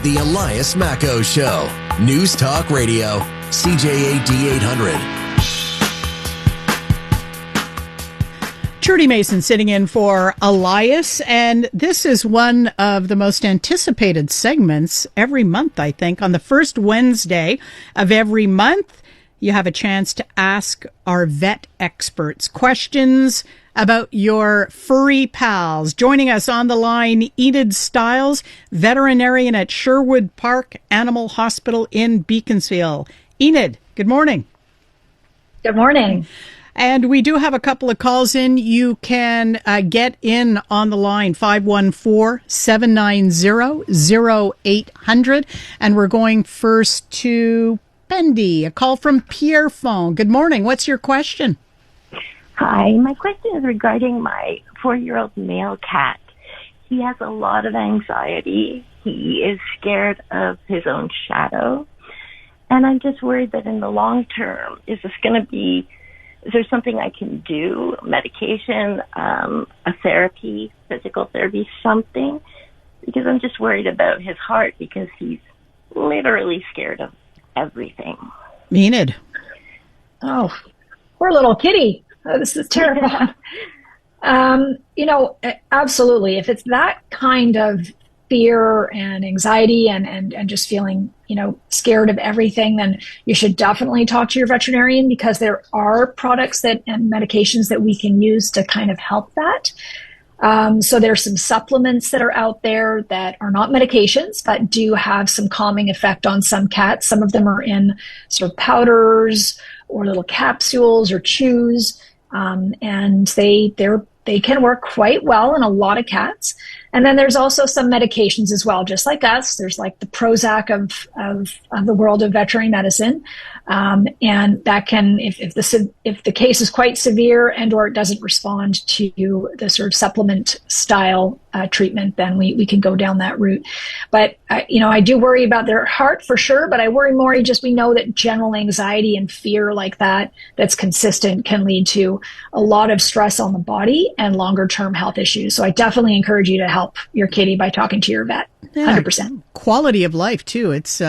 The Elias Macco Show. News Talk Radio. CJAD 800. Trudy Mason sitting in for Elias, and this is one of the most anticipated segments every month, I think. On the first Wednesday of every month, you have a chance to ask our vet experts questions about your furry pals. Joining us on the line, Enid Stiles, veterinarian at Sherwood Park Animal Hospital in Beaconsfield. Enid, good morning. Good morning. And we do have a couple of calls in. You can get in on the line, 514-790-0800. And we're going first to Bendy, a call from Pierrefonds. Good morning. What's your question? Hi. My question is regarding my 4-year-old male cat. He has a lot of anxiety. He is scared of his own shadow. And I'm just worried that in the long term, is there something I can do? Medication, a therapy, physical therapy, something? Because I'm just worried about his heart because he's literally scared of everything. Enid. Oh, poor little kitty. Oh, this is terrible. Absolutely. If it's that kind of fear and anxiety and just feeling, scared of everything, then you should definitely talk to your veterinarian, because there are products and medications that we can use to kind of help that. So there's some supplements that are out there that are not medications, but do have some calming effect on some cats. Some of them are in sort of powders or little capsules or chews. And they can work quite well in a lot of cats. And then there's also some medications as well, just like us. There's like the Prozac of the world of veterinary medicine. And that can, if the case is quite severe and or it doesn't respond to the sort of supplement style treatment, then we can go down that route. But I do worry about their heart for sure, but I worry more we know that general anxiety and fear like that's consistent can lead to a lot of stress on the body and longer term health issues. So I definitely encourage you to help your kitty by talking to your vet. 100%. Quality of life too. It's, you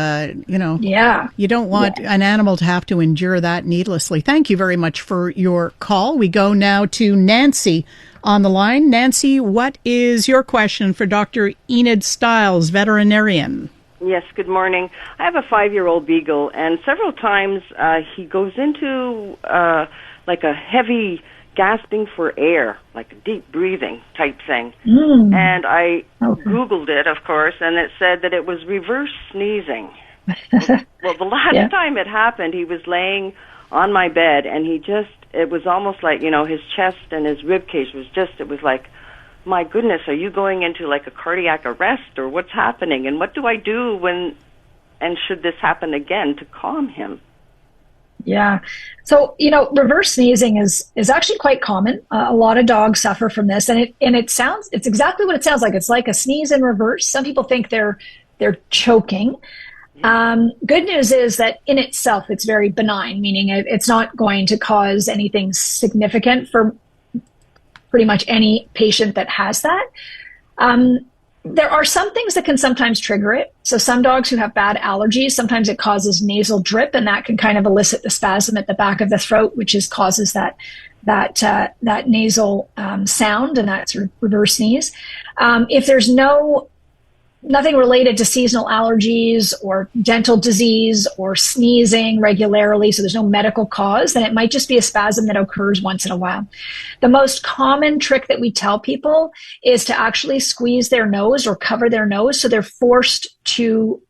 don't want an animal to have to endure that needlessly. Thank you very much for your call. We go now to Nancy on the line. Nancy, what is your question for Dr. Enid Stiles, veterinarian? Yes, good morning. I have a 5-year-old beagle, and several times he goes into like a heavy gasping for air, like a deep breathing type thing. And I Googled it, of course, and it said that it was reverse sneezing. Well, the last time it happened, he was laying on my bed, and it was almost like, his chest and his rib cage it was like, my goodness, are you going into like a cardiac arrest, or what's happening? And what do I do and should this happen again to calm him? Yeah. So, reverse sneezing is actually quite common. A lot of dogs suffer from this, and it's exactly what it sounds like. It's like a sneeze in reverse. Some people think they're choking. Good news is that in itself, it's very benign, meaning it's not going to cause anything significant for pretty much any patient that has that. There are some things that can sometimes trigger it. So some dogs who have bad allergies, sometimes it causes nasal drip, and that can kind of elicit the spasm at the back of the throat, which causes that nasal sound and that sort of reverse sneeze. If there's nothing related to seasonal allergies or dental disease or sneezing regularly, so there's no medical cause, then it might just be a spasm that occurs once in a while. The most common trick that we tell people is to actually squeeze their nose or cover their nose so they're forced to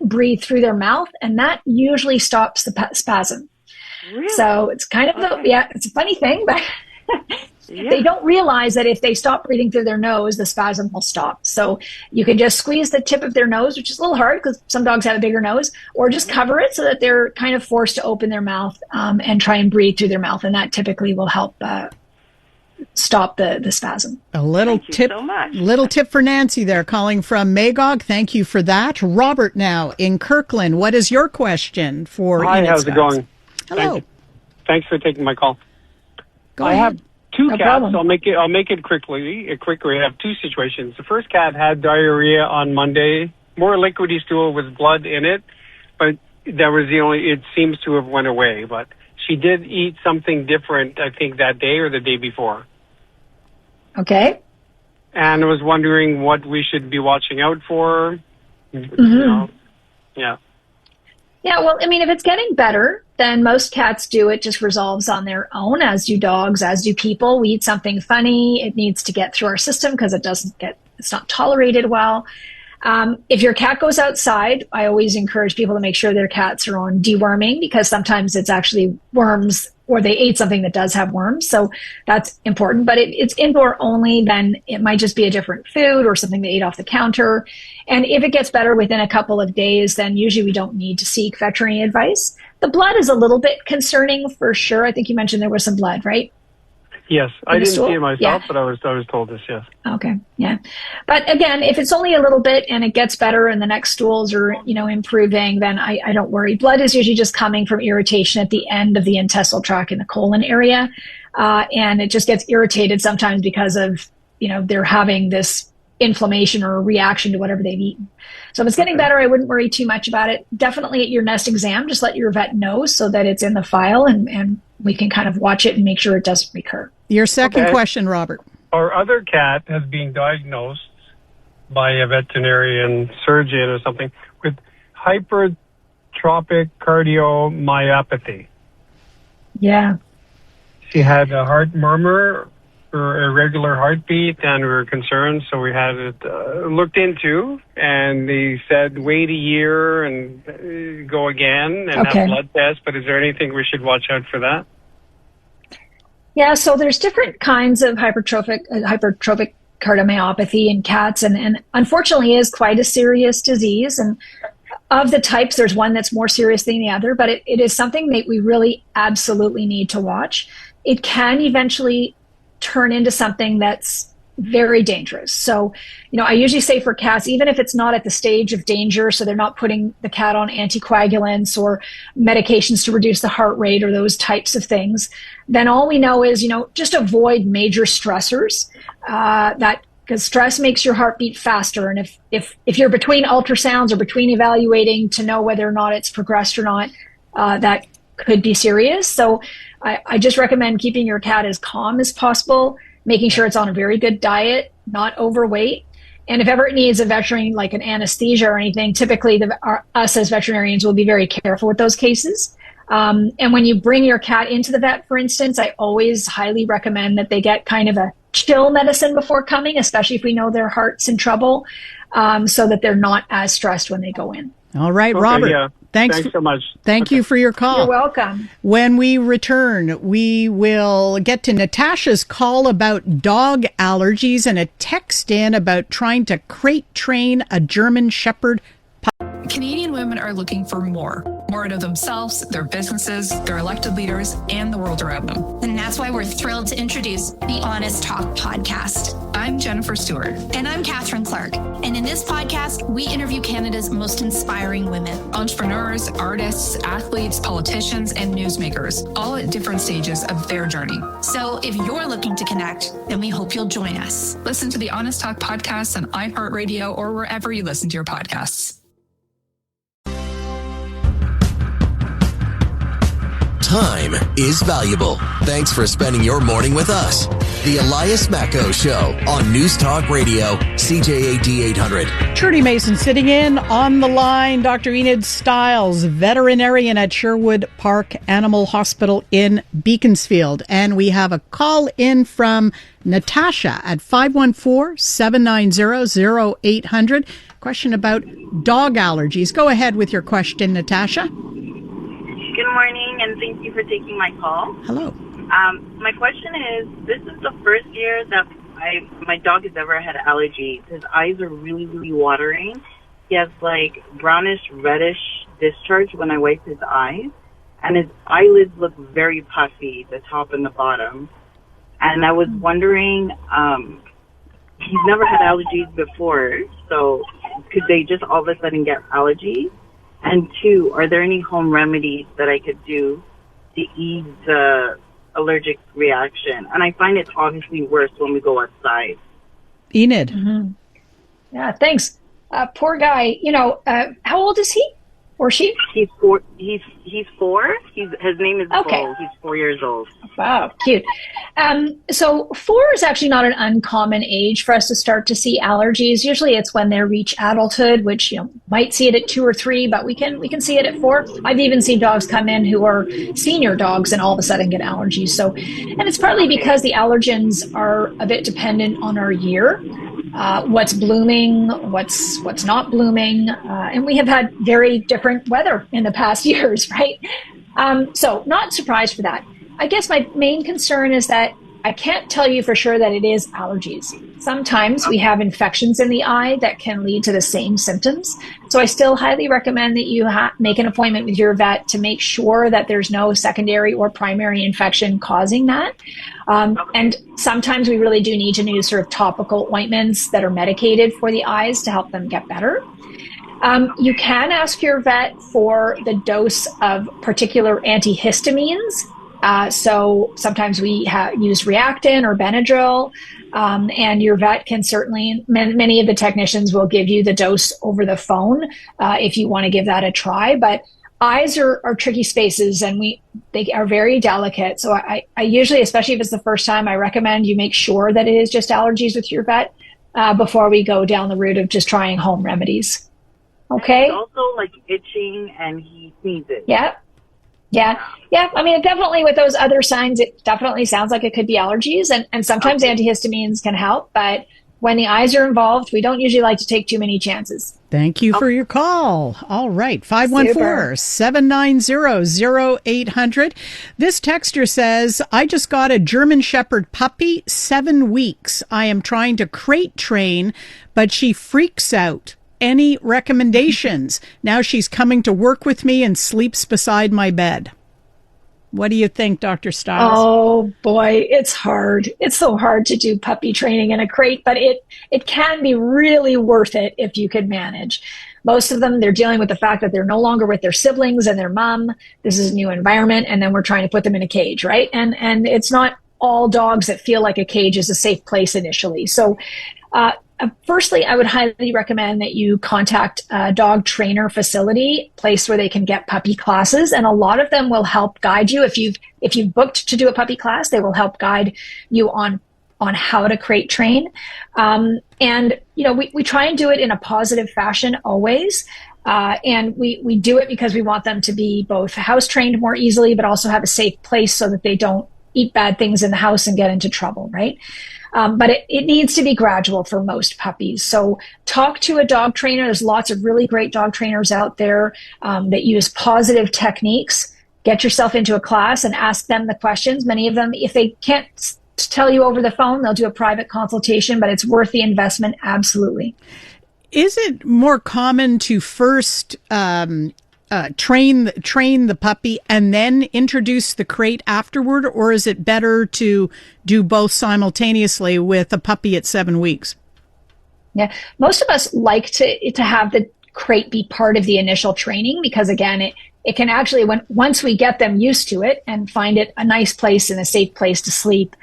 breathe through their mouth, and that usually stops the spasm. Really? So it's kind of it's a funny thing, but they don't realize that if they stop breathing through their nose, the spasm will stop. So you can just squeeze the tip of their nose, which is a little hard because some dogs have a bigger nose, or just cover it so that they're kind of forced to open their mouth and try and breathe through their mouth. And that typically will help stop the spasm. A little tip, so much. Little tip for Nancy there, calling from Magog. Thank you for that. Robert now in Kirkland. What is your question for Hi, Enid how's Stiles? it going? Hello. Thanks for taking my call. Go I ahead. have two cats. problem. I'll make it quickly. I have two situations. The first cat had diarrhea on Monday. more liquidy stool with blood in it, but that was it seems to have went away. But she did eat something different, I think, that day or the day before. Okay. And I was wondering what we should be watching out for. Yeah. Yeah, well, I mean, if it's getting better, then most cats do. It just resolves on their own, as do dogs, as do people. We eat something funny. It needs to get through our system because it's not tolerated well. If your cat goes outside, I always encourage people to make sure their cats are on deworming, because sometimes it's actually worms, or they ate something that does have worms. So that's important. But it's indoor only, then it might just be a different food or something they ate off the counter. And if it gets better within a couple of days, then usually we don't need to seek veterinary advice. The blood is a little bit concerning for sure. I think you mentioned there was some blood, right? Yes, I didn't see it myself, but I was told this, yes. Okay, yeah. But again, if it's only a little bit and it gets better and the next stools are, improving, then I don't worry. Blood is usually just coming from irritation at the end of the intestinal tract in the colon area. And it just gets irritated sometimes because of, they're having this inflammation or a reaction to whatever they've eaten. So if it's getting better, I wouldn't worry too much about it. Definitely at your next exam, just let your vet know so that it's in the file and we can kind of watch it and make sure it doesn't recur. Your second question, Robert. Our other cat has been diagnosed by a veterinarian surgeon or something with hypertrophic cardiomyopathy. Yeah. She had a heart murmur or irregular heartbeat, and we were concerned, so we had it looked into, and they said wait a year and go again and have blood tests. But is there anything we should watch out for that? Yeah, so there's different kinds of hypertrophic cardiomyopathy in cats, and unfortunately is quite a serious disease. And of the types, there's one that's more serious than the other, but it is something that we really absolutely need to watch. It can eventually turn into something that's very dangerous. So, I usually say for cats, even if it's not at the stage of danger, so they're not putting the cat on anticoagulants or medications to reduce the heart rate or those types of things, then all we know is, just avoid major stressors, because stress makes your heartbeat faster. And if you're between ultrasounds or between evaluating to know whether or not it's progressed or not, that could be serious. So I just recommend keeping your cat as calm as possible, making sure it's on a very good diet, not overweight. And if ever it needs a veterinarian, like an anesthesia or anything, typically us as veterinarians will be very careful with those cases. And when you bring your cat into the vet, for instance, I always highly recommend that they get kind of a chill medicine before coming, especially if we know their heart's in trouble, so that they're not as stressed when they go in. All right, Robert. Yeah. Thanks so much. Thank you for your call. You're welcome. When we return, we will get to Natasha's call about dog allergies and a text in about trying to crate train a German Shepherd. Canadian women are looking for more out of themselves, their businesses, their elected leaders, and the world around them. And that's why we're thrilled to introduce the Honest Talk podcast. I'm Jennifer Stewart. And I'm Catherine Clark. And in this podcast, we interview Canada's most inspiring women. Entrepreneurs, artists, athletes, politicians, and newsmakers, all at different stages of their journey. So if you're looking to connect, then we hope you'll join us. Listen to the Honest Talk podcast on iHeartRadio or wherever you listen to your podcasts. Time is valuable. Thanks for spending your morning with us. The Elias Macco Show on News Talk Radio, CJAD 800. Trudy Mason sitting in on the line. Dr. Enid Stiles, veterinarian at Sherwood Park Animal Hospital in Beaconsfield. And we have a call in from Natasha at 514-790-0800. Question about dog allergies. Go ahead with your question, Natasha. Good morning, and thank you for taking my call. Hello. My question is, this is the first year that my dog has ever had allergies. His eyes are really, really watering. He has like brownish, reddish discharge when I wipe his eyes, and his eyelids look very puffy, the top and the bottom. And I was wondering, he's never had allergies before, so could they just all of a sudden get allergies? And two, are there any home remedies that I could do to ease the allergic reaction? And I find it's obviously worse when we go outside. Enid. Mm-hmm. Yeah, thanks. Poor guy. How old is he or she? He's 4. His name is Bo. He's 4 years old. Wow, cute. So 4 is actually not an uncommon age for us to start to see allergies. Usually it's when they reach adulthood, which might see it at 2 or 3, but we can see it at 4. I've even seen dogs come in who are senior dogs and all of a sudden get allergies. So, and it's partly because the allergens are a bit dependent on our year. What's blooming, what's not blooming, and we have had very different weather in the past years, right? So not surprised for that. I guess my main concern is that I can't tell you for sure that it is allergies. Sometimes we have infections in the eye that can lead to the same symptoms. So I still highly recommend that you make an appointment with your vet to make sure that there's no secondary or primary infection causing that. And sometimes we really do need to use sort of topical ointments that are medicated for the eyes to help them get better. You can ask your vet for the dose of particular antihistamines. So sometimes we use Reactin or Benadryl, and your vet can certainly, many of the technicians will give you the dose over the phone if you want to give that a try. But eyes are tricky spaces, and they are very delicate. So I usually, especially if it's the first time, I recommend you make sure that it is just allergies with your vet before we go down the route of just trying home remedies. Okay. He's also like itching and he sneezes. Yeah. I mean, definitely with those other signs, it definitely sounds like it could be allergies, and sometimes antihistamines can help. But when the eyes are involved, we don't usually like to take too many chances. Thank you for your call. All right. 514-790-0800. This texter says, I just got a German Shepherd puppy, 7 weeks. I am trying to crate train, but she freaks out. Any recommendations? Now she's coming to work with me and sleeps beside my bed. What do you think, Dr. Stiles? Oh boy, it's hard. It's so hard to do puppy training in a crate, but it can be really worth it if you could manage. Most of them, they're dealing with the fact that they're no longer with their siblings and their mom. This is a new environment, and then we're trying to put them in a cage, right? And it's not all dogs that feel like a cage is a safe place initially. So, firstly, I would highly recommend that you contact a dog trainer facility, place where they can get puppy classes, and a lot of them will help guide you. If you've booked to do a puppy class, they will help guide you on how to crate train. And we try and do it in a positive fashion always. And we do it because we want them to be both house trained more easily, but also have a safe place so that they don't eat bad things in the house and get into trouble, right? But it needs to be gradual for most puppies. So talk to a dog trainer. There's lots of really great dog trainers out there that use positive techniques. Get yourself into a class and ask them the questions. Many of them, if they can't tell you over the phone, they'll do a private consultation, but it's worth the investment, absolutely. Is it more common to first train the puppy and then introduce the crate afterward, or is it better to do both simultaneously with a puppy at 7 weeks? Yeah, most of us like to have the crate be part of the initial training because, again, it can actually, once we get them used to it and find it a nice place and a safe place to sleep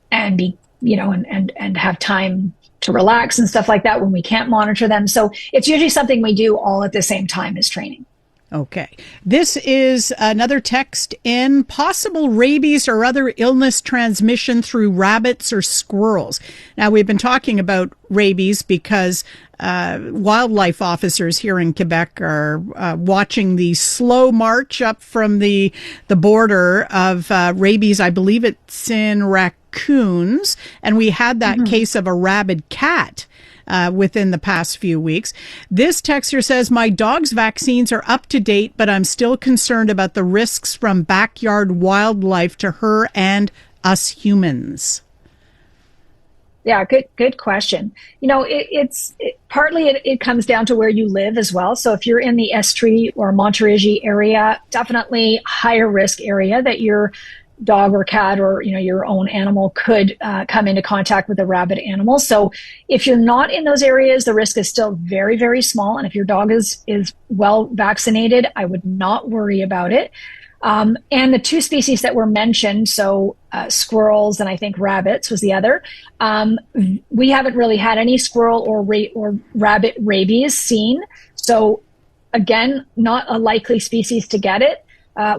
and be, and have time to relax and stuff like that when we can't monitor them. So it's usually something we do all at the same time as training. Okay. This is another text in possible rabies or other illness transmission through rabbits or squirrels. Now, we've been talking about rabies because wildlife officers here in Quebec are watching the slow march up from the border of rabies. I believe it's in raccoons. And we had that case of a rabid cat within the past few weeks. This texter says, my dog's vaccines are up to date, but I'm still concerned about the risks from backyard wildlife to her and us humans. Yeah, good question. Partly it comes down to where you live as well. So if you're in the Estrie or Montérégie area, definitely higher risk area that your dog or cat or your own animal could come into contact with a rabid animal. So if you're not in those areas, the risk is still very, very small. And if your dog is well vaccinated, I would not worry about it. And the two species that were mentioned, so squirrels and I think rabbits was the other, we haven't really had any squirrel or rabbit rabies seen. So again, not a likely species to get it.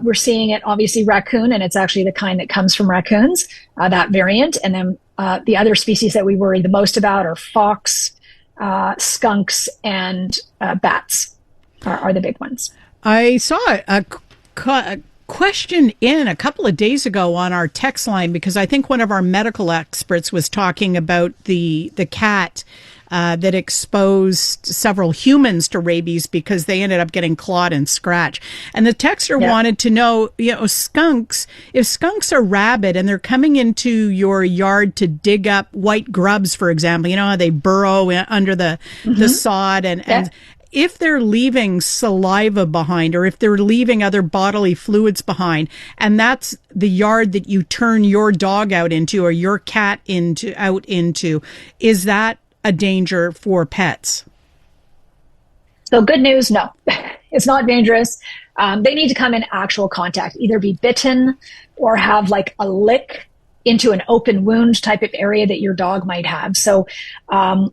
We're seeing it, obviously, raccoon, and it's actually the kind that comes from raccoons, that variant. And then the other species that we worry the most about are fox, skunks, and bats are the big ones. I saw a question in a couple of days ago on our text line, because I think one of our medical experts was talking about the cat that exposed several humans to rabies because they ended up getting clawed and scratched. And the texter wanted to know, if skunks are rabid and they're coming into your yard to dig up white grubs, for example, how they burrow under the sod and if they're leaving saliva behind, or if they're leaving other bodily fluids behind, and that's the yard that you turn your dog out into or your cat out into, is that a danger for pets? So good news, no. It's not dangerous. They need to come in actual contact, either be bitten or have like a lick into an open wound type of area that your dog might have. So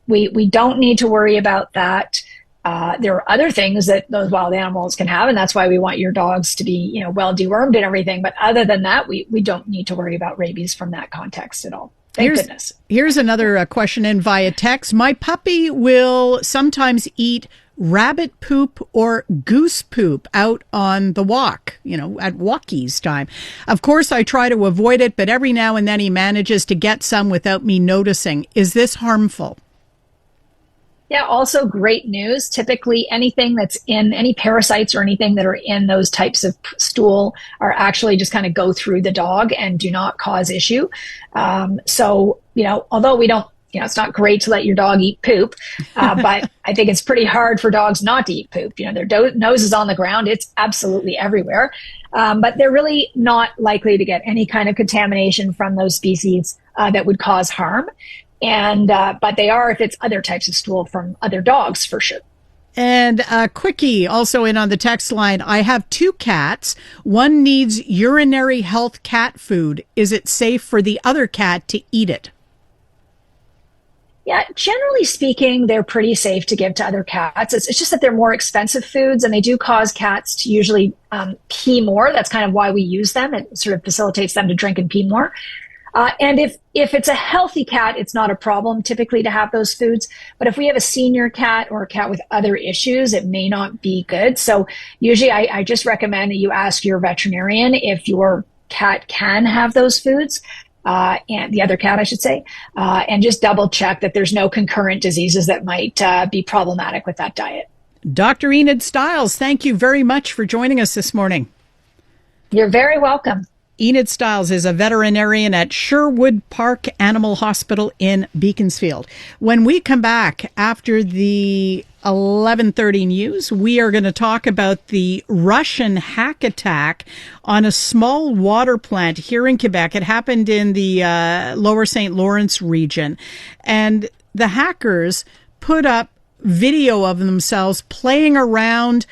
we don't need to worry about that. There are other things that those wild animals can have, and that's why we want your dogs to be, well dewormed and everything. But other than that, we don't need to worry about rabies from that context at all. Thank goodness. Here's another question in via text. My puppy will sometimes eat rabbit poop or goose poop out on the walk, at walkies time. Of course, I try to avoid it, but every now and then he manages to get some without me noticing. Is this harmful? Yeah, also great news. Typically, anything that's in any parasites or anything that are in those types of stool are actually just kind of go through the dog and do not cause issue. So, although we don't, it's not great to let your dog eat poop, but I think it's pretty hard for dogs not to eat poop. Their nose is on the ground. It's absolutely everywhere. But they're really not likely to get any kind of contamination from those species that would cause harm. And, but they are if it's other types of stool from other dogs, for sure. And a quickie also in on the text line. I have 2 cats. One needs urinary health cat food. Is it safe for the other cat to eat it? Yeah, generally speaking, they're pretty safe to give to other cats. It's just that they're more expensive foods, and they do cause cats to usually pee more. That's kind of why we use them. It sort of facilitates them to drink and pee more. And if it's a healthy cat, it's not a problem typically to have those foods. But if we have a senior cat or a cat with other issues, it may not be good. So usually I just recommend that you ask your veterinarian if your cat can have those foods, and the other cat, I should say, and just double check that there's no concurrent diseases that might be problematic with that diet. Dr. Enid Stiles, thank you very much for joining us this morning. You're very welcome. Enid Stiles is a veterinarian at Sherwood Park Animal Hospital in Beaconsfield. When we come back after the 11:30 news, we are going to talk about the Russian hack attack on a small water plant here in Quebec. It happened in the Lower St. Lawrence region. And the hackers put up video of themselves playing around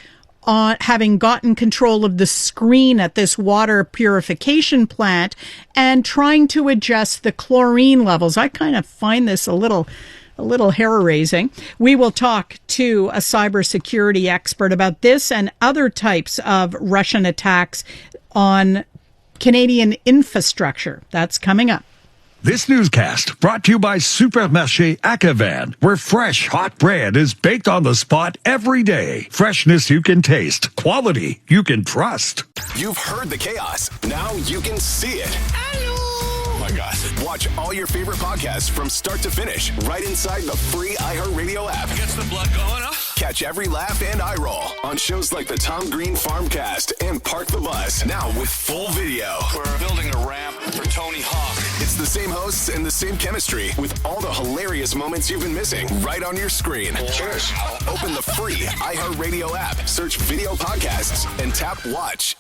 on having gotten control of the screen at this water purification plant and trying to adjust the chlorine levels. I kind of find this a little hair-raising. We will talk to a cybersecurity expert about this and other types of Russian attacks on Canadian infrastructure. That's coming up. This newscast brought to you by Supermarché Accavan, where fresh, hot bread is baked on the spot every day. Freshness you can taste, quality you can trust. You've heard the chaos. Now you can see it. Hello! Oh my God. Watch all your favorite podcasts from start to finish right inside the free iHeartRadio app. Gets the blood going, huh? Catch every laugh and eye roll on shows like the Tom Green Farmcast and Park the Bus. Now with full video. We're building a ramp for Tony Hawk. It's the same hosts and the same chemistry with all the hilarious moments you've been missing right on your screen. Cheers. Open the free iHeartRadio app, search video podcasts, and tap watch.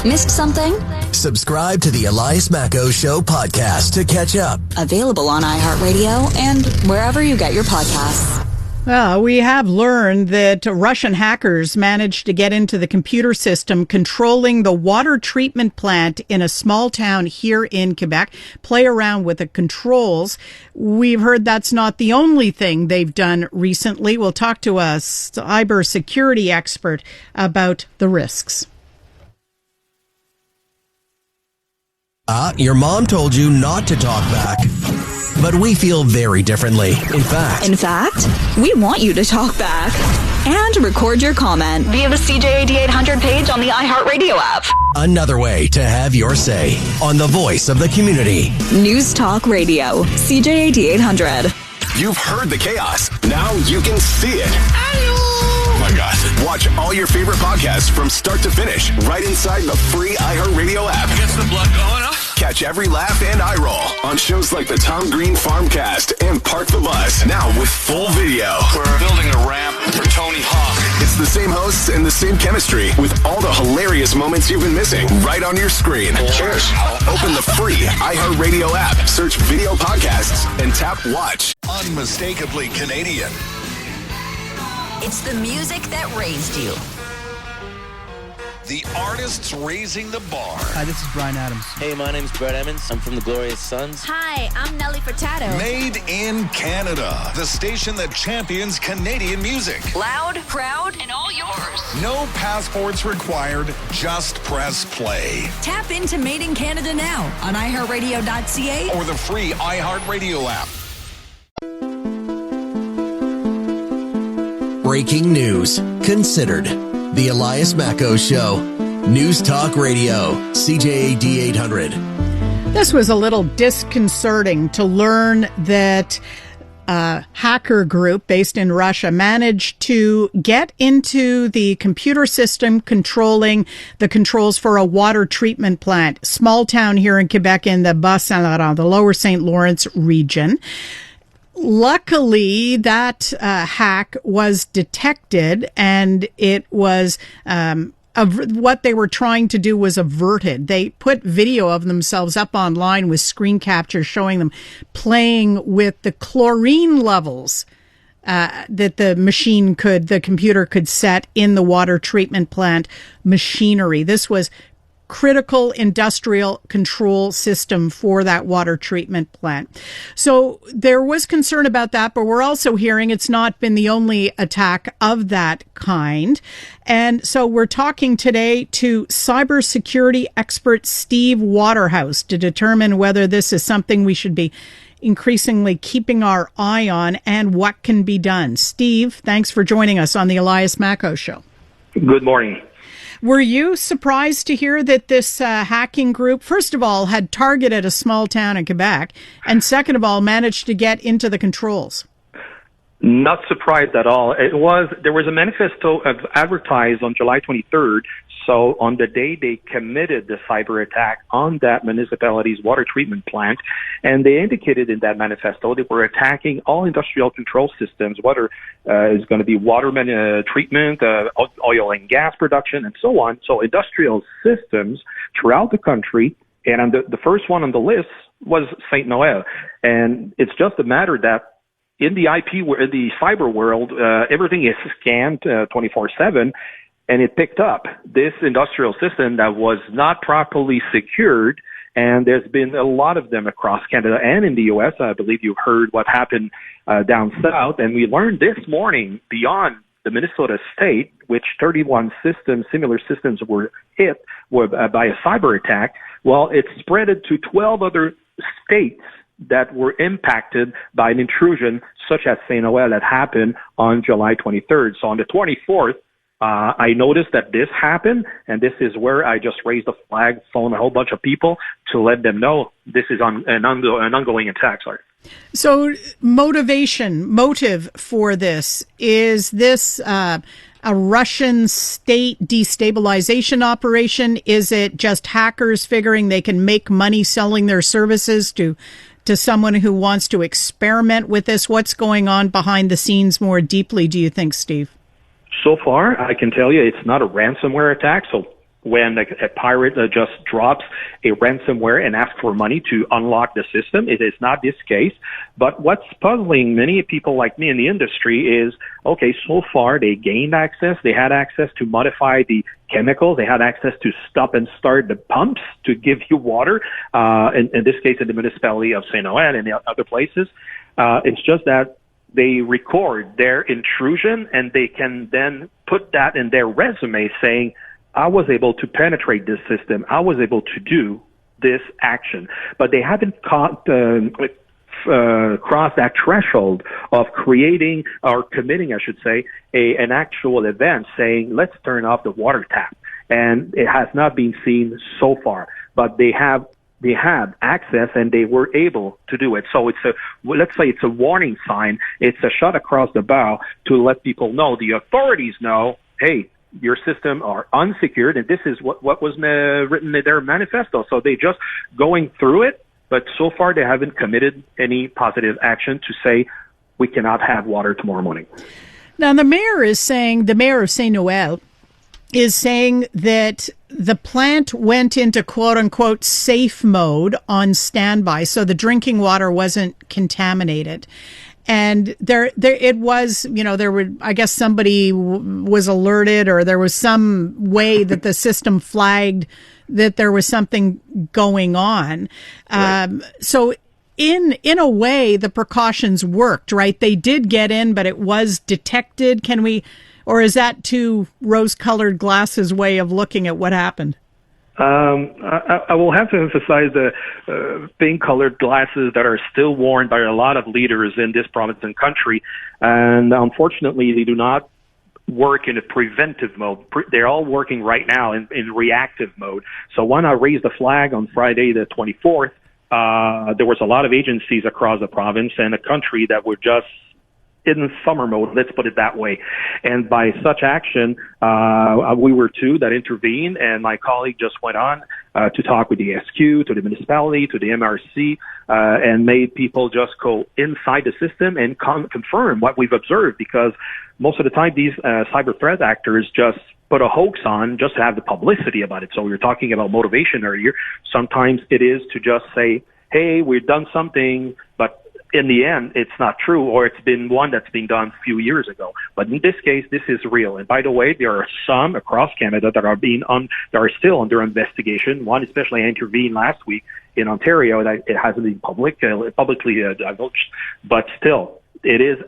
Missed something? Subscribe to the Elias Macko Show podcast to catch up. Available on iHeartRadio and wherever you get your podcasts. Well, we have learned that Russian hackers managed to get into the computer system controlling the water treatment plant in a small town here in Quebec, play around with the controls. We've heard that's not the only thing they've done recently. We'll talk to a cybersecurity expert about the risks. Your mom told you not to talk back. But we feel very differently. In fact, we want you to talk back and record your comment via the CJAD 800 page on the iHeartRadio app. Another way to have your say on the voice of the community. News Talk Radio, CJAD 800. You've heard the chaos. Now you can see it. Oh my God. Watch all your favorite podcasts from start to finish right inside the free iHeartRadio app. Gets the blood going, huh? Catch every laugh and eye roll on shows like the Tom Green Farmcast and Park the Bus. Now with full video. We're building a ramp for Tony Hawk. It's the same hosts and the same chemistry with all the hilarious moments you've been missing right on your screen. Cheers. Open the free iHeartRadio app, search video podcasts, and tap watch. Unmistakably Canadian. It's the music that raised you. The artists raising the bar. Hi, this is Brian Adams. Hey, my name's Brett Emmons. I'm from the Glorious Sons. Hi, I'm Nelly Furtado. Made in Canada. The station that champions Canadian music. Loud, proud, and all yours. No passports required. Just press play. Tap into Made in Canada now on iHeartRadio.ca or the free iHeartRadio app. Breaking news. Considered. The Elias Macko Show. News Talk Radio. CJAD 800. This was a little disconcerting to learn that a hacker group based in Russia managed to get into the computer system controlling the controls for a water treatment plant. Small town here in Quebec in the Bas-Saint-Laurent, the lower St. Lawrence region. Luckily, that hack was detected, and it was what they were trying to do was averted. They put video of themselves up online with screen capture showing them playing with the chlorine levels that the computer could set in the water treatment plant machinery. This was critical industrial control system for that water treatment plant. So there was concern about that, but we're also hearing it's not been the only attack of that kind. And so we're talking today to cybersecurity expert Steve Waterhouse to determine whether this is something we should be increasingly keeping our eye on and what can be done. Steve, thanks for joining us on the Elias Macko Show. Good morning. Were you surprised to hear that this hacking group, first of all, had targeted a small town in Quebec, and second of all, managed to get into the controls? Not surprised at all. There was a manifesto advertised on July 23rd. So on the day they committed the cyber attack on that municipality's water treatment plant, and they indicated in that manifesto they were attacking all industrial control systems, whether it's going to be water treatment, oil and gas production, and so on. So industrial systems throughout the country. And the first one on the list was St. Noel. And it's just a matter that in the the cyber world, everything is scanned 24/7. And it picked up this industrial system that was not properly secured. And there's been a lot of them across Canada and in the U.S. I believe you heard what happened down south. And we learned this morning beyond the Minnesota state, which 31 similar systems were hit by a cyber attack. Well, it spread it to 12 other states that were impacted by an intrusion such as St. Noel that happened on July 23rd. So on the 24th, I noticed that this happened, and this is where I just raised a flag, phoned a whole bunch of people to let them know this is an ongoing attack. Sorry. So motive for this, is this a Russian state destabilization operation? Is it just hackers figuring they can make money selling their services to someone who wants to experiment with this? What's going on behind the scenes more deeply, do you think, Steve? So far, I can tell you it's not a ransomware attack, so when a pirate just drops a ransomware and asks for money to unlock the system. It is not this case. But what's puzzling many people like me in the industry is, okay, so far they gained access. They had access to modify the chemicals. They had access to stop and start the pumps to give you water. In this case, in the municipality of Saint-Noël and other places. It's just that they record their intrusion and they can then put that in their resume saying, I was able to penetrate this system. I was able to do this action. But they haven't crossed that threshold of creating or committing, I should say, an actual event saying, let's turn off the water tap. And it has not been seen so far. But they had access and they were able to do it. So let's say it's a warning sign. It's a shot across the bow to let people know, the authorities know, hey, your system are unsecured, and this is what was written in their manifesto. So they just going through it, but so far they haven't committed any positive action to say we cannot have water tomorrow morning. Now the mayor of Saint-Noël is saying that the plant went into quote unquote safe mode on standby, so the drinking water wasn't contaminated. And there it was, I guess somebody was alerted, or there was some way that the system flagged that there was something going on. Right. So in a way, the precautions worked, right? They did get in, but it was detected. Or is that too rose-colored glasses way of looking at what happened? I will have to emphasize the pink-colored glasses that are still worn by a lot of leaders in this province and country, and unfortunately, they do not work in a preventive mode. They're all working right now in reactive mode. So when I raised the flag on Friday the 24th, there was a lot of agencies across the province and the country that were just in summer mode, let's put it that way. And by such action, we were two that intervened, and my colleague just went on to talk with the SQ, to the municipality, to the MRC, and made people just go inside the system and confirm what we've observed, because most of the time these cyber threat actors just put a hoax on just to have the publicity about it. So we were talking about motivation earlier. Sometimes it is to just say, hey, we've done something, but in the end, it's not true, or it's been one that's been done a few years ago. But in this case, this is real. And by the way, there are some across Canada that are still under investigation. One especially intervened last week in Ontario. That it hasn't been publicly divulged, but still, it is.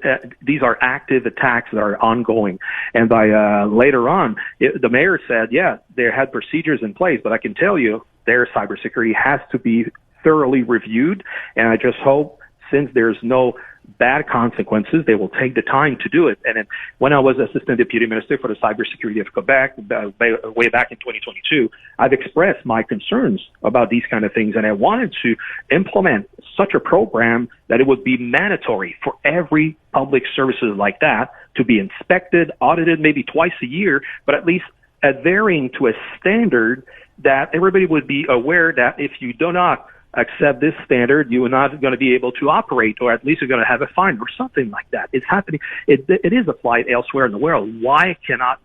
These are active attacks that are ongoing. And by later on, the mayor said, yeah, they had procedures in place, but I can tell you, their cybersecurity has to be thoroughly reviewed. And I just hope, since there's no bad consequences, they will take the time to do it. And when I was Assistant Deputy Minister for the Cybersecurity of Quebec, way back in 2022, I've expressed my concerns about these kind of things, and I wanted to implement such a program that it would be mandatory for every public services like that to be inspected, audited maybe twice a year, but at least adhering to a standard that everybody would be aware that if you do not accept this standard, you are not going to be able to operate, or at least you're going to have a fine or something like that. It's happening. It is applied elsewhere in the world. Why cannot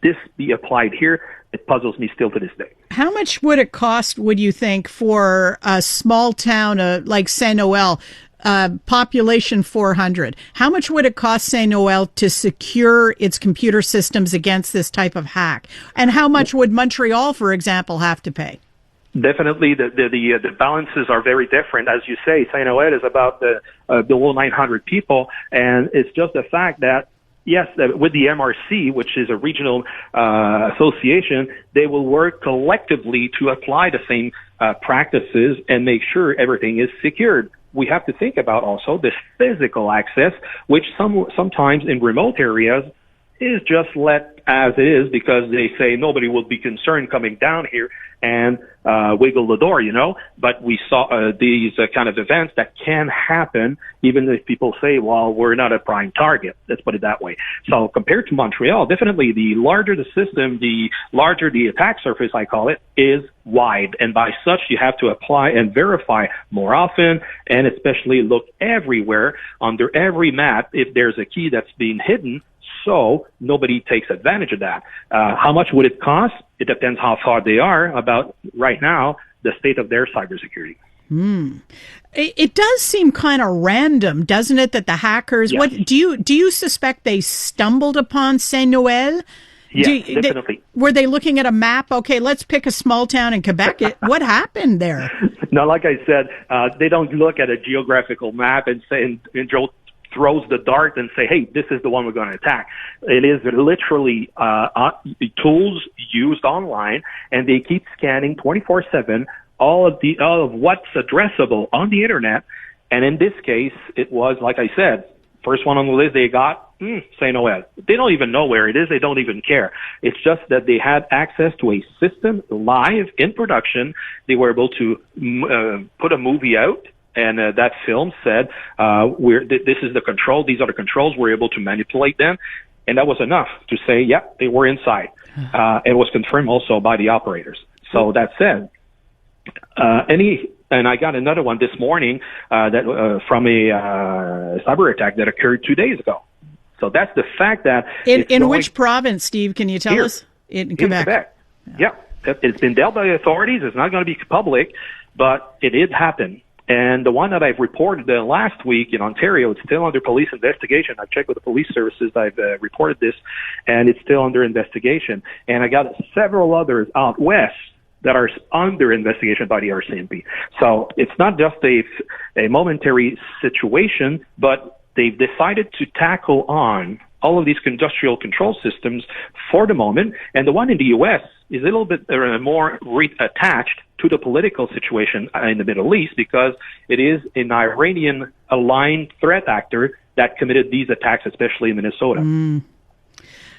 this be applied here? It puzzles me still to this day. How much would it cost, would you think, for a small town like Saint-Noël, population 400? How much would it cost Saint-Noël to secure its computer systems against this type of hack? And how much would Montreal, for example, have to pay? Definitely, the balances are very different. As you say, Saint-Noël is about below 900 people, and it's just the fact that, yes, with the MRC, which is a regional association, they will work collectively to apply the same practices and make sure everything is secured. We have to think about also this physical access, which sometimes in remote areas is just let as it is, because they say nobody will be concerned coming down here and wiggle the door, But we saw these kind of events that can happen, even if people say, well, we're not a prime target. Let's put it that way. So compared to Montreal, definitely the larger the system, the larger the attack surface, I call it, is wide. And by such, you have to apply and verify more often, and especially look everywhere, under every map, if there's a key that's being hidden, so nobody takes advantage of that. How much would it cost? it depends how far they are about right now the state of their cybersecurity. It does seem kind of random, doesn't it, that the hackers? Yes. What do you suspect they stumbled upon Saint-Noël? Yeah, definitely. Were they looking at a map? Okay, let's pick a small town in Quebec. What happened there? No, like I said, they don't look at a geographical map and say, and Joe throws the dart and say, hey, this is the one we're going to attack. It is literally tools used online, and they keep scanning 24/7 all of what's addressable on the internet. And in this case, it was, like I said, first one on the list they got, Saint-Noël. They don't even know where it is. They don't even care. It's just that they had access to a system live in production. They were able to put a movie out, and that film said, this is the control. These are the controls. We're able to manipulate them. And that was enough to say, yep, they were inside. It was confirmed also by the operators. So that said, and I got another one this morning that from a cyber attack that occurred 2 days ago. So that's the fact that in which province, Steve? Can you tell us? In Quebec. In Quebec. Yeah, it's been dealt by the authorities. It's not going to be public, but it did happen. And the one that I've reported last week in Ontario, it's still under police investigation. I've checked with the police services. I've reported this, and it's still under investigation. And I got several others out west that are under investigation by the RCMP. So it's not just a momentary situation, but they've decided to tackle on all of these industrial control systems for the moment. And the one in the U.S. is a little bit more attached to the political situation in the Middle East because it is an Iranian-aligned threat actor that committed these attacks, especially in Minnesota.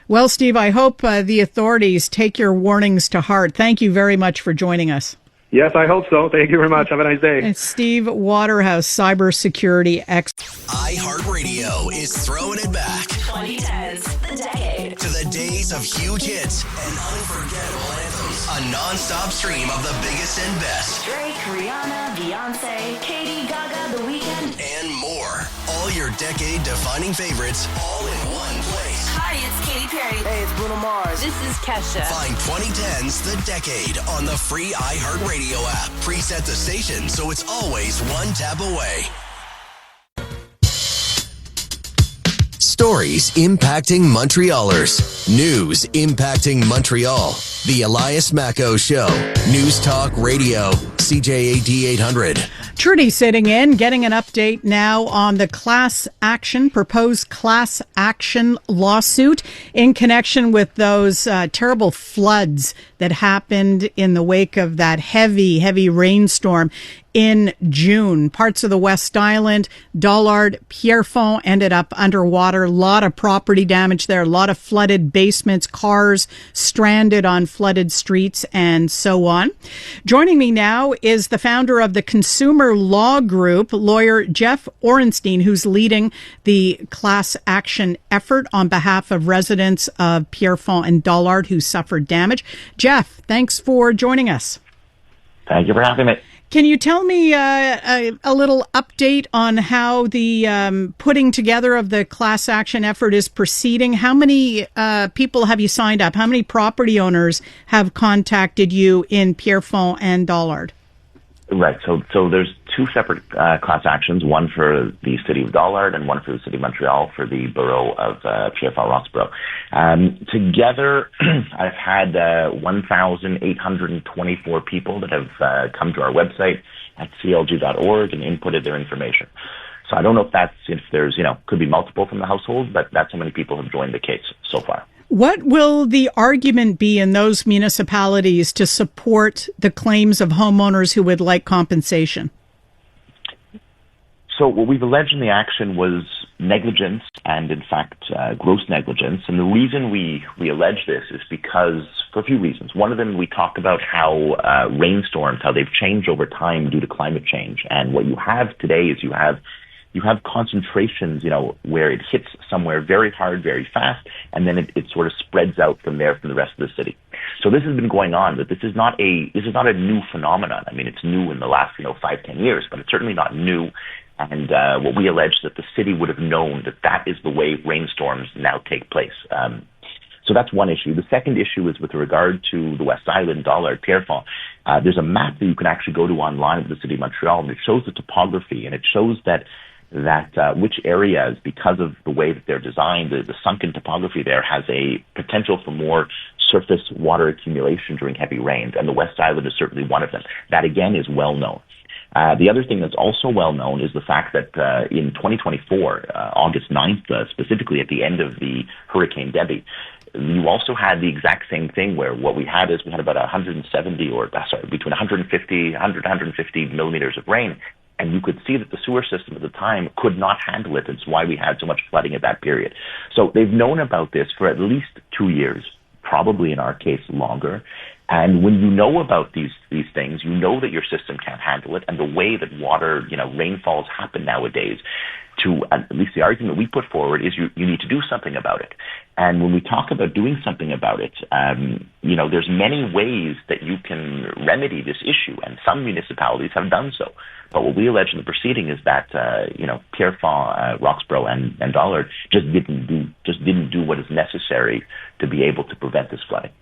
Well, Steve, I hope the authorities take your warnings to heart. Thank you very much for joining us. Yes, I hope so. Thank you very much. Have a nice day. It's Steve Waterhouse, cybersecurity expert. iHeartRadio is throwing it back. 2010s, the decade. To the days of huge hits and unforgettable anthems. A non-stop stream of the biggest and best. Drake, Rihanna, Beyonce, Katy, Gaga, The Weeknd, and more. All your decade-defining favorites, all in one place. Hi, it's Katy Perry. Hey, it's Bruno Mars. This is Kesha. Find 2010's The Decade on the free iHeartRadio app. Preset the station so it's always one tap away. Stories impacting Montrealers. News impacting Montreal. The Elias Macco Show. News Talk Radio. CJAD 800. Trudy sitting in, getting an update now on the proposed class action lawsuit in connection with those terrible floods that happened in the wake of that heavy rainstorm in June. Parts of the West Island, Dollard, Pierrefonds ended up underwater. A lot of property damage there, a lot of flooded basements, cars stranded on flooded streets, and so on. Joining me now is the founder of the Consumer Law Group, lawyer Jeff Orenstein, who's leading the class action effort on behalf of residents of Pierrefonds and Dollard who suffered damage. Jeff, thanks for joining us. Thank you for having me. Can you tell me a little update on how the putting together of the class action effort is proceeding? How many people have you signed up? How many property owners have contacted you in Pierrefonds and Dollard? Right. So there's two separate class actions, one for the city of Dollard and one for the city of Montreal for the borough of Pierrefonds-Roxboro. Together, I've had 1,824 people that have come to our website at clg.org and inputted their information. So I don't know if there's, could be multiple from the household, but that's how many people have joined the case so far. What will the argument be in those municipalities to support the claims of homeowners who would like compensation? So what we've alleged in the action was negligence and, in fact, gross negligence. And the reason we allege this is because, for a few reasons. One of them, we talked about how rainstorms, how they've changed over time due to climate change. And what you have today is you have concentrations, where it hits somewhere very hard, very fast, and then it sort of spreads out from there from the rest of the city. So this has been going on, but this is not a new phenomenon. I mean, it's new in the last, 5-10 years, but it's certainly not new. And what we allege that the city would have known that is the way rainstorms now take place. So that's one issue. The second issue is with regard to the West Island, Dollard, Pierrefonds. There's a map that you can actually go to online of the city of Montreal, and it shows the topography, and it shows that which areas, because of the way that they're designed, the sunken topography there has a potential for more surface water accumulation during heavy rains, and the West Island is certainly one of them. That, again, is well known. The other thing that's also well known is the fact that in 2024, August 9th, specifically at the end of the Hurricane Debbie, you also had the exact same thing where what we had is we had about between 150 millimeters of rain. And you could see that the sewer system at the time could not handle it. It's why we had so much flooding at that period. So they've known about this for at least 2 years, probably in our case longer. And when you know about these things, you know that your system can't handle it. And the way that rainfalls happen nowadays, at least the argument we put forward is you need to do something about it. And when we talk about doing something about it, there's many ways that you can remedy this issue, and some municipalities have done so. But what we allege in the proceeding is that Pierrefonds-Roxboro and Dollard just didn't do what is necessary to be able to prevent this flooding.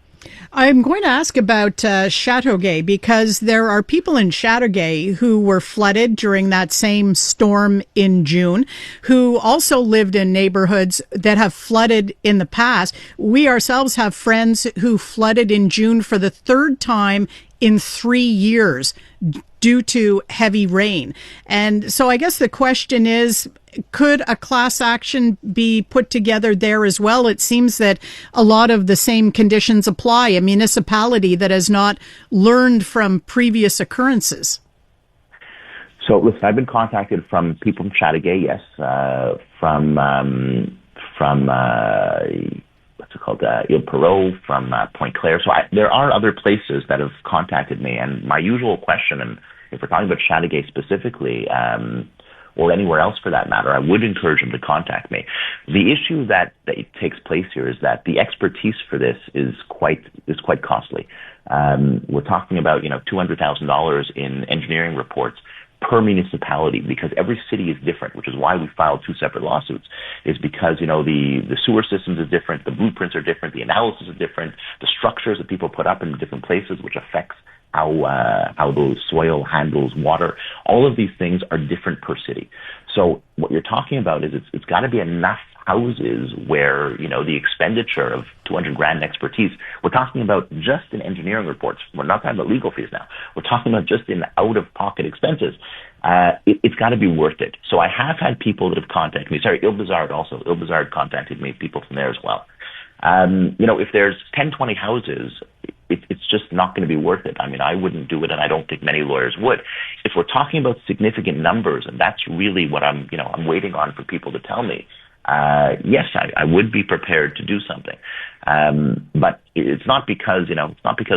I'm going to ask about Châteauguay, because there are people in Châteauguay who were flooded during that same storm in June, who also lived in neighborhoods that have flooded in the past. We ourselves have friends who flooded in June for the third time in 3 years due to heavy rain. And so I guess the question is, could a class action be put together there as well? It seems that a lot of the same conditions apply, a municipality that has not learned from previous occurrences. So listen, I've been contacted from people from Châteauguay, yes, from Ile Perrot, from Point Claire. So there are other places that have contacted me, and my usual question, and if we're talking about Châteauguay specifically, or anywhere else for that matter, I would encourage them to contact me. The issue that takes place here is that the expertise for this is quite costly. We're talking about $200,000 in engineering reports per municipality, because every city is different, which is why we filed 2 separate lawsuits, is because the sewer systems are different, the blueprints are different, the analysis is different, the structures that people put up in different places, which affects how the soil handles water. All of these things are different per city. So what you're talking about is it's got to be enough houses where, the expenditure of $200,000 in expertise, we're talking about just in engineering reports. We're not talking about legal fees now. We're talking about just in out-of-pocket expenses. It's got to be worth it. So I have had people that have contacted me. Sorry, Ile-Bizard also. Ile-Bizard contacted me, people from there as well. If there's 10, 20 houses, it's just not going to be worth it. I mean, I wouldn't do it, and I don't think many lawyers would. If we're talking about significant numbers, and that's really what I'm waiting on for people to tell me, yes, I would be prepared to do something. But it's not because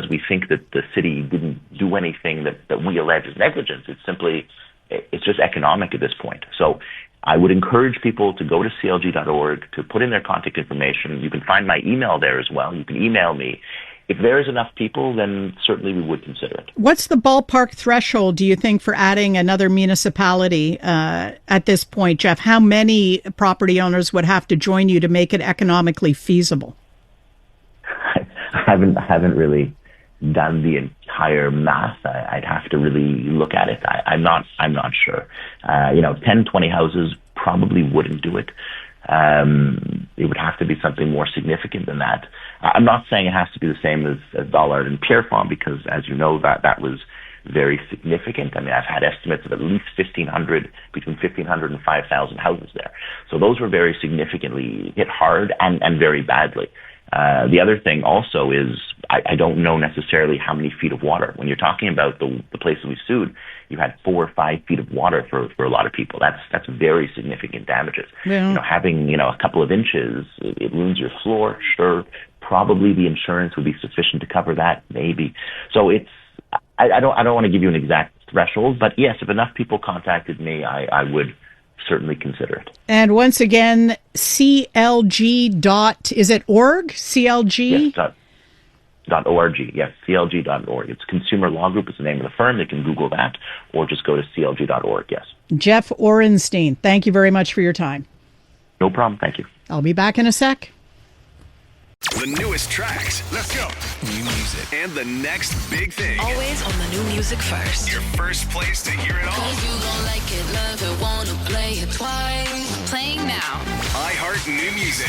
we think that the city didn't do anything that we allege is negligence. It's just economic at this point. So I would encourage people to go to clg.org, to put in their contact information. You can find my email there as well. You can email me. If there is enough people, then certainly we would consider it. What's the ballpark threshold, do you think, for adding another municipality at this point, Jeff? How many property owners would have to join you to make it economically feasible? I haven't really done the entire math. I'd have to really look at it. I'm not sure. 10, 20 houses probably wouldn't do it. It would have to be something more significant than that. I'm not saying it has to be the same as Dollard and Pierrefonds, because, as you know, that was very significant. I mean, I've had estimates of at least between 1,500 and 5,000 houses there. So those were very significantly hit hard and very badly. The other thing also is I don't know necessarily how many feet of water. When you're talking about the place that we sued, you had 4 or 5 feet of water for a lot of people. That's very significant damages. Yeah. Having a couple of inches, it ruins your floor. Sure, probably the insurance would be sufficient to cover that. Maybe. So I don't want to give you an exact threshold, but yes, if enough people contacted me, I would certainly consider it. And once again, CLG. Is it org? CLG? Yes, .org. Yes, CLG.org. It's Consumer Law Group is the name of the firm. They can Google that, or just go to CLG.org. Yes. Jeff Orenstein, thank you very much for your time. No problem. Thank you. I'll be back in a sec. The the newest tracks. Let's go. New music. And the next big thing. Always on the new music first. Your first place to hear it all. 'Cause you gon' like it, love it, wanna play it twice. Playing now. iHeart New Music.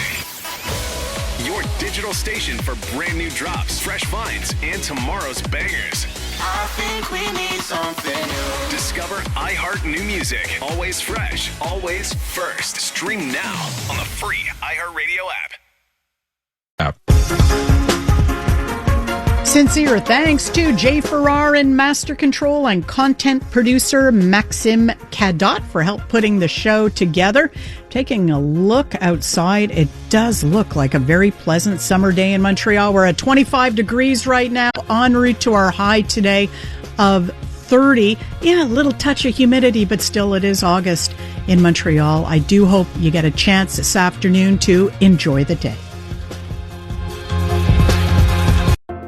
Your digital station for brand new drops, fresh finds, and tomorrow's bangers. I think we need something new. Discover iHeart New Music. Always fresh, always first. Stream now on the free iHeartRadio app. Sincere thanks to Jay Farrar in Master Control and content producer Maxim Cadot for help putting the show together. Taking a look outside, it does look like a very pleasant summer day in Montreal. We're at 25 degrees right now, en route to our high today of 30. Yeah, a little touch of humidity, but still it is August in Montreal. I do hope you get a chance this afternoon to enjoy the day.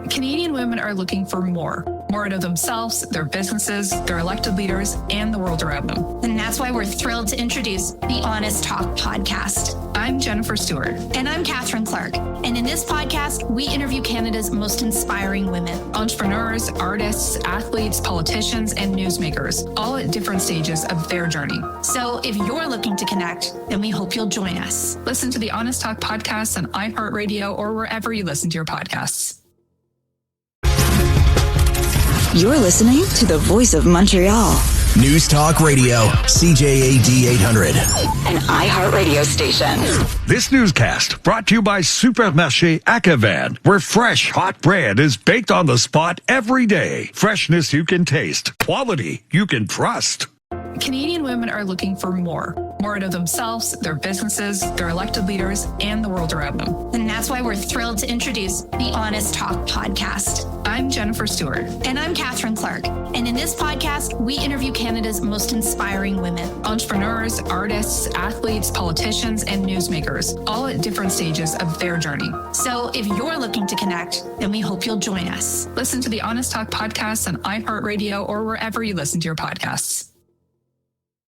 Canadian women are looking for more out of themselves, their businesses, their elected leaders, and the world around them. And that's why we're thrilled to introduce the Honest Talk podcast. I'm Jennifer Stewart. And I'm Catherine Clark. And in this podcast, we interview Canada's most inspiring women. Entrepreneurs, artists, athletes, politicians, and newsmakers, all at different stages of their journey. So if you're looking to connect, then we hope you'll join us. Listen to the Honest Talk podcast on iHeartRadio or wherever you listen to your podcasts. You're listening to the Voice of Montreal. News Talk Radio, CJAD 800. An iHeart radio station. This newscast brought to you by Supermarché Acavan, where fresh, hot bread is baked on the spot every day. Freshness you can taste, quality you can trust. Canadian women are looking for more out of themselves, their businesses, their elected leaders, and the world around them. And that's why we're thrilled to introduce the Honest Talk podcast. I'm Jennifer Stewart. And I'm Catherine Clark. And in this podcast, we interview Canada's most inspiring women. Entrepreneurs, artists, athletes, politicians, and newsmakers, all at different stages of their journey. So if you're looking to connect, then we hope you'll join us. Listen to the Honest Talk podcast on iHeartRadio or wherever you listen to your podcasts.